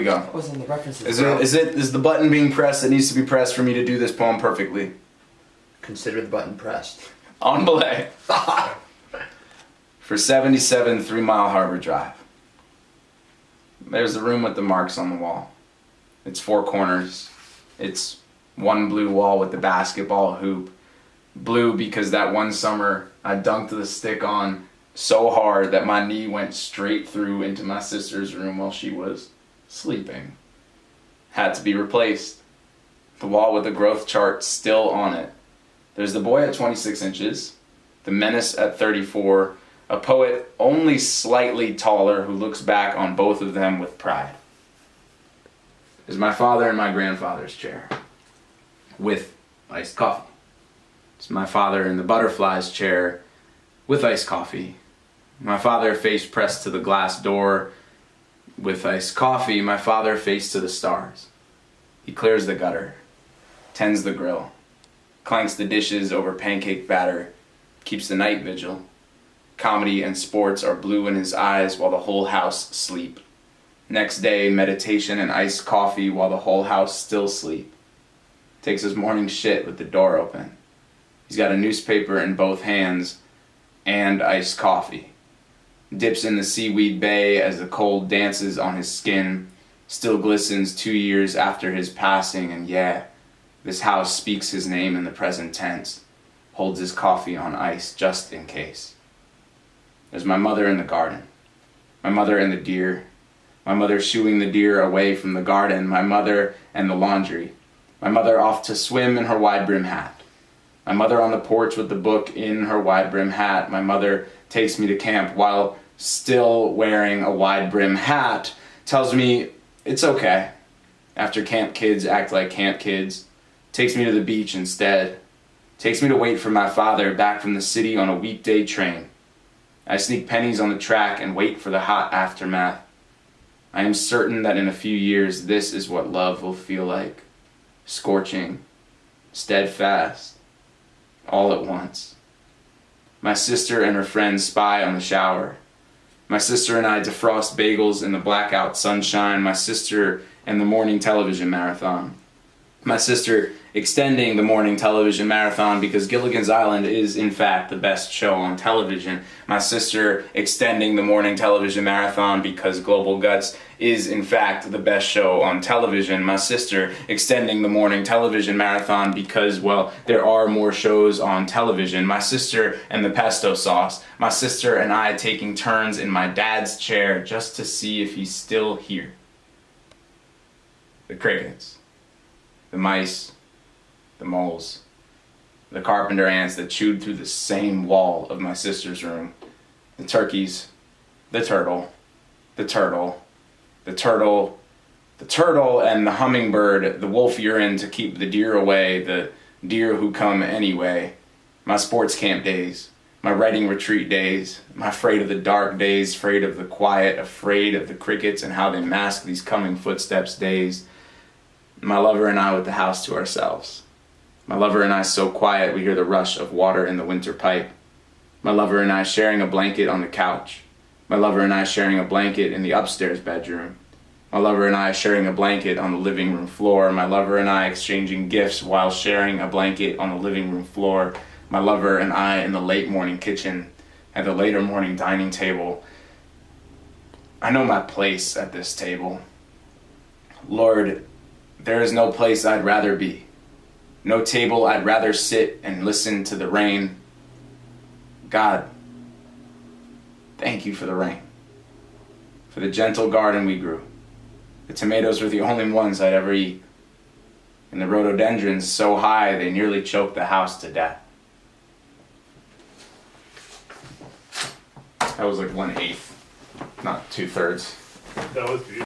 we go. What was in the references? Is the button being pressed that needs to be pressed for me to do this poem perfectly? Consider the button pressed. On belay. For 77 3 Mile Harbour Drive. There's the room with the marks on the wall. It's 4 corners. It's one blue wall with the basketball hoop. Blue because that one summer I dunked the stick on so hard that my knee went straight through into my sister's room while she was sleeping. Had to be replaced. The wall with the growth chart still on it. There's the boy at 26 inches, the menace at 34, a poet only slightly taller who looks back on both of them with pride. There's my father in my grandfather's chair with iced coffee. It's my father in the butterfly's chair with iced coffee. My father face pressed to the glass door with iced coffee. My father face to the stars. He clears the gutter, tends the grill, clanks the dishes over pancake batter, keeps the night vigil. Comedy and sports are blue in his eyes while the whole house sleep. Next day, meditation and iced coffee while the whole house still sleep. Takes his morning shit with the door open. He's got a newspaper in both hands and iced coffee. Dips in the seaweed bay as the cold dances on his skin. Still glistens 2 years after his passing, and yeah, this house speaks his name in the present tense. Holds his coffee on ice just in case. There's my mother in the garden. My mother and the deer. My mother shooing the deer away from the garden. My mother and the laundry. My mother off to swim in her wide brim hat. My mother on the porch with the book in her wide brim hat. My mother takes me to camp while still wearing a wide brim hat. Tells me it's okay. After camp kids act like camp kids. Takes me to the beach instead. Takes me to wait for my father back from the city on a weekday train. I sneak pennies on the track and wait for the hot aftermath. I am certain that in a few years this is what love will feel like. Scorching, steadfast, all at once. My sister and her friends spy on the shower. My sister and I defrost bagels in the blackout sunshine. My sister and the morning television marathon. My sister extending the morning television marathon because Gilligan's Island is in fact the best show on television. My sister extending the morning television marathon because Global Guts is in fact the best show on television. My sister extending the morning television marathon because, well, there are more shows on television. My sister and the pesto sauce. My sister and I taking turns in my dad's chair just to see if he's still here. The crickets. The mice. The moles, the carpenter ants that chewed through the same wall of my sister's room, the turkeys, the turtle, the turtle, the turtle, the turtle, and the hummingbird, the wolf urine to keep the deer away, the deer who come anyway, my sports camp days, my writing retreat days, my afraid of the dark days, afraid of the quiet, afraid of the crickets and how they mask these coming footsteps days, my lover and I with the house to ourselves. My lover and I so quiet we hear the rush of water in the winter pipe. My lover and I sharing a blanket on the couch. My lover and I sharing a blanket in the upstairs bedroom. My lover and I sharing a blanket on the living room floor. My lover and I exchanging gifts while sharing a blanket on the living room floor. My lover and I in the late morning kitchen at the later morning dining table. I know my place at this table. Lord, there is no place I'd rather be. No table I'd rather sit and listen to the rain. God, thank you for the rain. For the gentle garden we grew. The tomatoes were the only ones I'd ever eat. And the rhododendrons so high they nearly choked the house to death. That was like 1/8, not 2/3. That was beautiful.